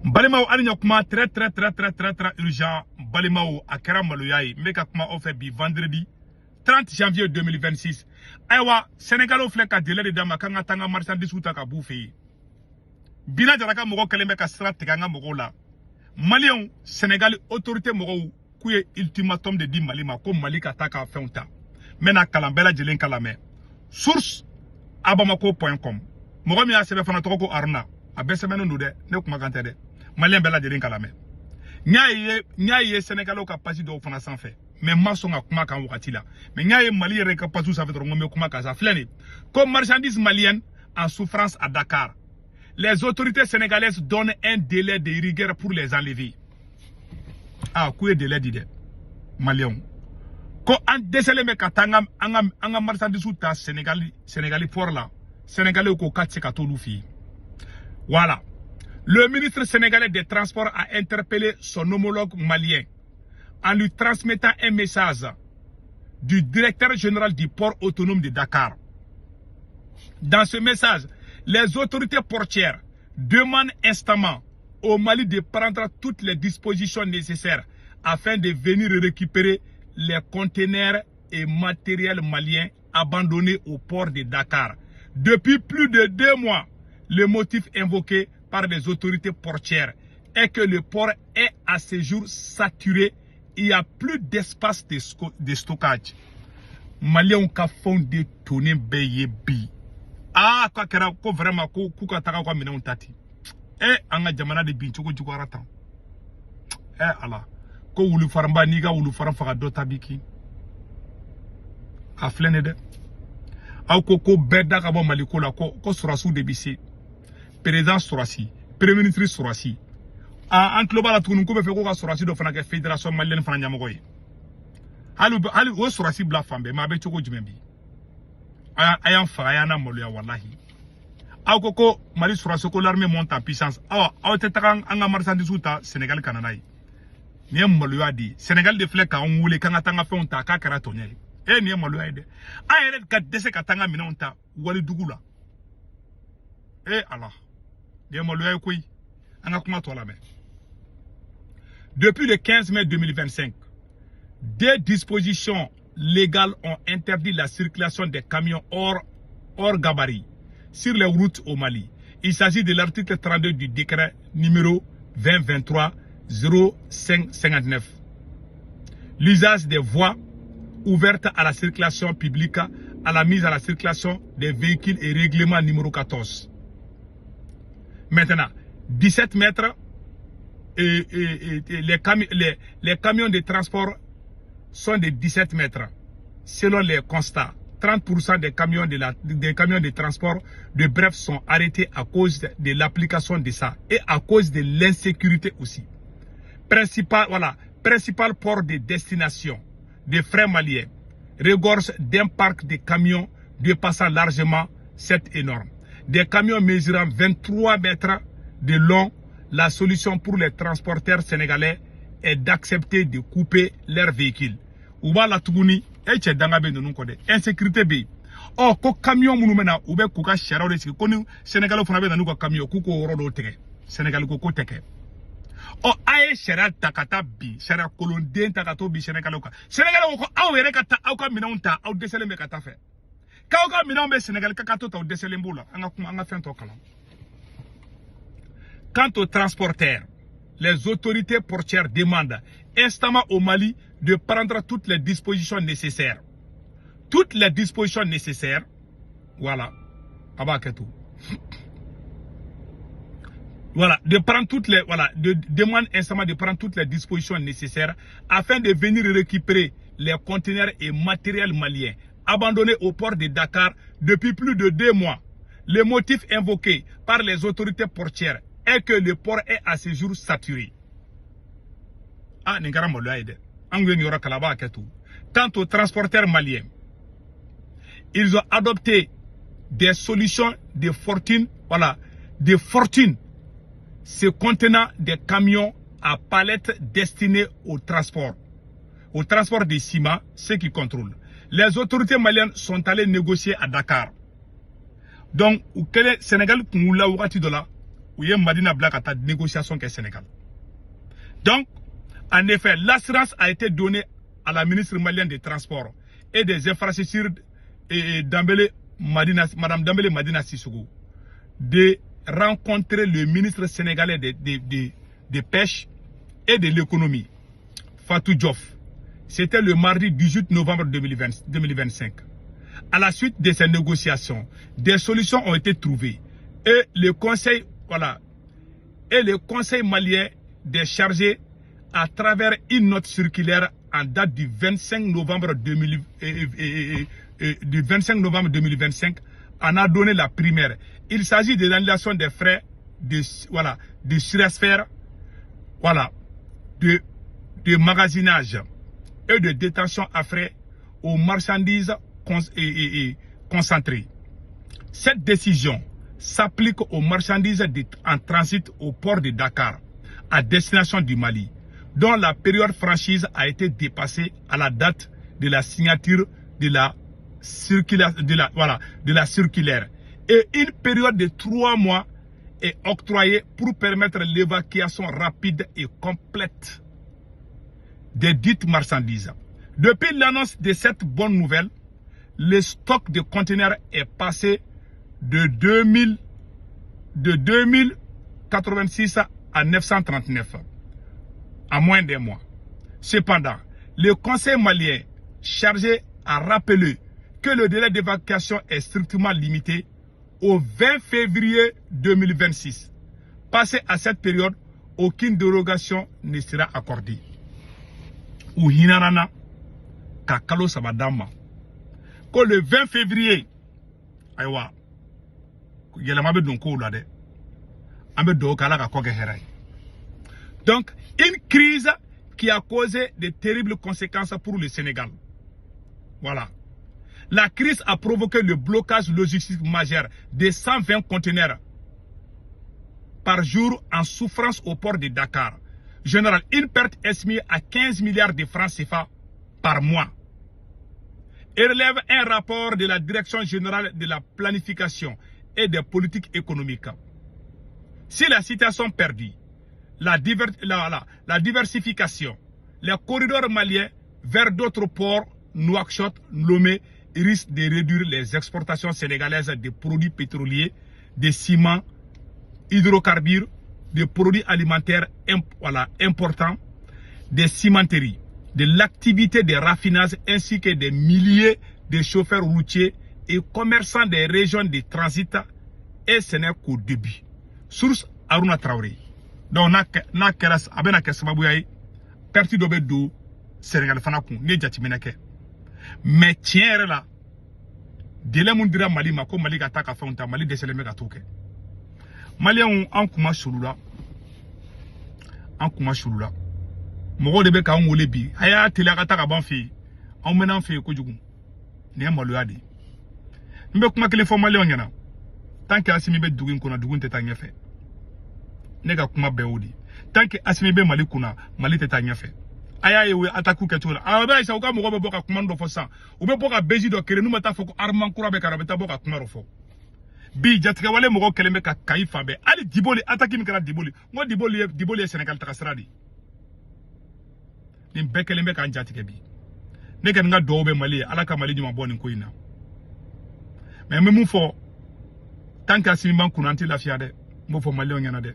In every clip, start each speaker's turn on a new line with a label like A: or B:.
A: Balimao alinya kuma très urgent. Balimao akara maloyayi. Meka kuma offert bi vendredi 30 janvier 2026. Aywa Sénégal ofle ka délai de dama kanga tanga marchandise uta ka bouffé. Bina jaraka mogo kelembe ka srat tekanga mogo la. Malion Sénégal autorité mogo kuye ultimatum de di Malima ko Mali ka taka feunta. Mena kalambela jelen kalame. Source abamako.com. Mogo mi a sebe fana toko ko Aruna. Abesemeno nude ne kuma kante de. Malien bela jelen kalame. Nyaye Sénégal ka pasi do fana sans fait. Mais masonga kuma kan wakati la. Mais nyaye Mali yere ka pasu sa fait ngome kuma ka sa flene. Comme marchandise malienne en souffrance à Dakar. Les autorités sénégalaises donnent un délai de rigueur pour les enlever. Ah, quoi délai d'idée Malien. Ko an décelé me katanga anga marchandise ta Sénégali fort là. Sénégalais ko katse katolu fi. Voilà. Le ministre sénégalais des Transports a interpellé son homologue malien en lui transmettant un message du directeur général du port autonome de Dakar. Dans ce message, les autorités portières demandent instamment au Mali de prendre toutes les dispositions nécessaires afin de venir récupérer les conteneurs et matériels maliens abandonnés au port de Dakar. Depuis plus de 2 mois, le motif invoqué par les autorités portières est que le port est à ce jour saturé. Il n'y a plus d'espace de stockage. Maliens ont fondé tourner bi. Ah, quoi que vraiment, quoi taka quoi mina untati. Anga jamana de bin choko choko aratan. Allah. Ko wulu faramba niga wulu faram faga dota biki. A flene de. Au ko beda ka bo maliko la ko surasu de bisi. Président surasi, premier ministre surasi. Entre le bala tunu ko be fe ko ka surasi do fana ke fédération malienne fana nyamogo yi. Halu wo surasi bla fambe ma be choko jumembi. Ayan faga yana moluya wallahi. Au ko Mali surasi ko l'armée monte en puissance. Aw te takan anga marchandise ta Sénégal kanana yi. Ni moluya di Sénégal de flek ka on wule kanga tanga fe on ta ka kara tonye. Ni moluya de. Ayere ka dese ka tanga mina on ta wali dugula. Allah. Depuis le 15 mai 2025, des dispositions légales ont interdit la circulation des camions hors gabarit sur les routes au Mali. Il s'agit de l'article 32 du décret numéro 2023-0559. L'usage des voies ouvertes à la circulation publique, à la mise à la circulation des véhicules et règlement numéro 14. Maintenant, 17 mètres et les camions de transport sont de 17 mètres. Selon les constats, 30% des camions de transport de bref sont arrêtés à cause de l'application de ça et à cause de l'insécurité aussi. Principal port de destination des frais maliens regorge d'un parc de camions dépassant largement cette norme. Des camions mesurant 23 mètres de long, la solution pour les transporteurs sénégalais est d'accepter de couper leurs véhicules. Ouba la tuguni, eche dangabe nunu kode, insécurité be. Oh, ko camion munumena, oube kuka shara ode siki, koni Sénégal funabe nanu ko camion, kuko orodo teke. Sénégal ko teke. Oh, aye shara takata bi, shara kolondien takato bi Sénégal ko. Sénégal ko aw yere kata, aw ka mina unta, aw desele me kata fe. Kauka minambe Sénégal kakato ta deselembola anga fento kala. Quant aux transporteurs, les autorités portières demandent instamment au Mali de prendre toutes les dispositions nécessaires. Toutes les dispositions nécessaires. Voilà. Abaketou. Voilà, demande instamment de prendre toutes les dispositions nécessaires afin de venir récupérer les conteneurs et matériels maliens abandonné au port de Dakar depuis plus de 2 mois. Le motif invoqué par les autorités portières est que le port est à ce jour saturé. Quant aux transporteurs maliens, ils ont adopté des solutions de fortune, se contenant des camions à palettes destinés au transport des ciments, ceux qui contrôlent. Les autorités maliennes sont allées négocier à Dakar. Donc, au Sénégal, où il y a Madina Black à ta négociation qu'est Sénégal. Donc, en effet, l'assurance a été donnée à la ministre malienne des Transports et des Infrastructures et Madame Dambélé Madina Sissoko de rencontrer le ministre sénégalais des Pêches et de l'Économie, Fatou Diouf. C'était le mardi 18 novembre 2025. À la suite de ces négociations, des solutions ont été trouvées et le conseil, malien des chargés à travers une note circulaire en date du 25 novembre 2025 en a donné la primaire. Il s'agit de l'annulation des frais de transfert, de magasinage et de détention à frais aux marchandises concentrées. Cette décision s'applique aux marchandises en transit au port de Dakar à destination du Mali, dont la période franchise a été dépassée à la date de la signature de la circulaire. Et une période de 3 mois est octroyée pour permettre l'évacuation rapide et complète des dites marchandises. Depuis l'annonce de cette bonne nouvelle, le stock de conteneurs est passé de 2086 à 939 en moins d'un mois. Cependant, le conseil malien chargé a rappelé que le délai d'évacuation est strictement limité au 20 février 2026. Passé à cette période, aucune dérogation ne sera accordée. Ou hinarana kakalo sabadama. Que le 20 février, aywa, yelamabe donko lade, ambe do kala ka koke herai. Donc, une crise qui a causé de terribles conséquences pour le Sénégal. Voilà. La crise a provoqué le blocage logistique majeur de 120 conteneurs par jour en souffrance au port de Dakar. Général, une perte estimée à 15 milliards de francs CFA par mois. Et relève un rapport de la Direction générale de la planification et des politiques économiques. Si la situation perdue, la diversification, les corridors maliens vers d'autres ports, Nouakchott, Lomé, risquent de réduire les exportations sénégalaises de produits pétroliers, de ciments, hydrocarbures, de produits alimentaires importants, des cimenteries, de l'activité de raffinage ainsi que des milliers de chauffeurs routiers et commerçants des régions de transit et ce n'est qu'au début. Source Aruna Traoré. Donc, na keras abena kesababu yayi parti dobe do Sénégal fana kun ne jatimeneke. Mais tiens là, délai mun dira Mali ma ko Mali ka ta ka fonta Mali deseleme ka toke. Mali an kuma shulula. An kuma shulula. Mogo de be ka ngole bi. Aya tele ka ta ka ban fi. An menan fi ko jugu. Ne maloya de. Mbe kuma kele fo Mali on yana. Tant que Assimi be dugun kuna dugun te ta nyefe. Nega kuma beodi. Tant que Assimi be Mali kuna Mali te ta nyefe. Aya yewe ataku ketula. Aba isa uka mogo be boka kumando fo san. Ube boka beji do kere numa ta fo ko arman kura be karabeta boka kumaro fo. Bi jatika wale mogo keleme ka kaifa be. Ali diboli ataki mi kara diboli. Ngo diboli Sénégal takasradi. Nim be keleme ka njatike bi. Nega nga do be Mali ala ka Mali nyuma boni ko ina. Mais me mu fo tant que Assimi ban kunanti lafiya de. Mo fo Mali on yana de.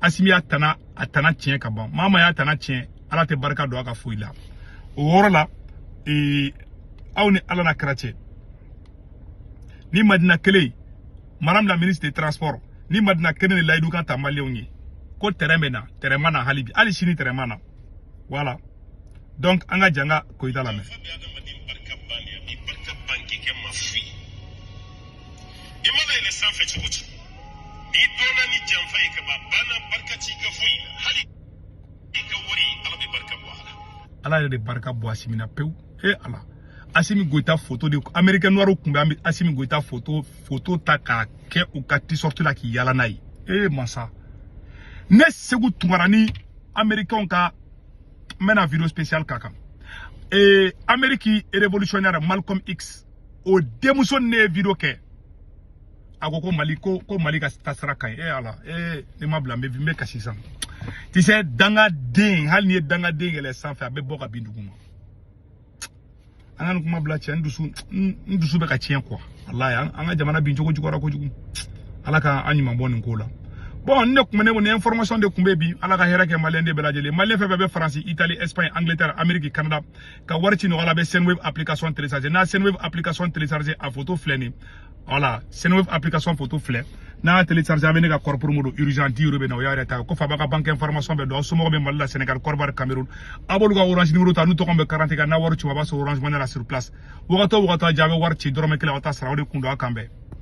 A: Assimi atana tien ka ban. Mama ya atana tien ala te barka do aka fuila. O woro la awni ala na krache. Ni madina kele madame la ministre des transports ni madina kele la idu kan ta Mali onyi. Ko teremena halibi ali shini teremana. Voilà. Donc anga janga ko idala me. Ala de barka bo Assimi na peu et ala Assimi Goïta photo de américain noir kumbe Assimi Goïta photo ta ka ke ou ka ti sorti la ki yala nai massa ne segu tungarani américain ka mena vidéo spéciale kaka Amérique révolutionnaire Malcolm X au démotion ne vidéo ke ko Mali ko Mali ka tasara kan ala ne ma bla me kasi san tu sais danga den hal ni danga den ele san fa be boka binduguma anan kuma bla chen ndusu be ka chen quoi wallahi anga jamana bin jogo jugora ko jugu ala ka anyuma bonin kola bon ne kuma ne information de kumbe bi ala ka hera ke malende be lajele malien fe be France Italie Espagne Angleterre Amérique Canada ka warti no ala be Senweb application télécharger na Senweb application télécharger a photo fleni voilà Senweb application photo flè na télécharger avec ka corps pour modo urgent 10 € be na ya reta ko fa ba ka banque information be do so mo be malla Sénégal Korbar Cameroun abolu ga orange numéro ta nu to ko be 40 ka na waru ci ba so orange money la sur place wogato jabe warti dorome kala wata sara wadi kundo akambe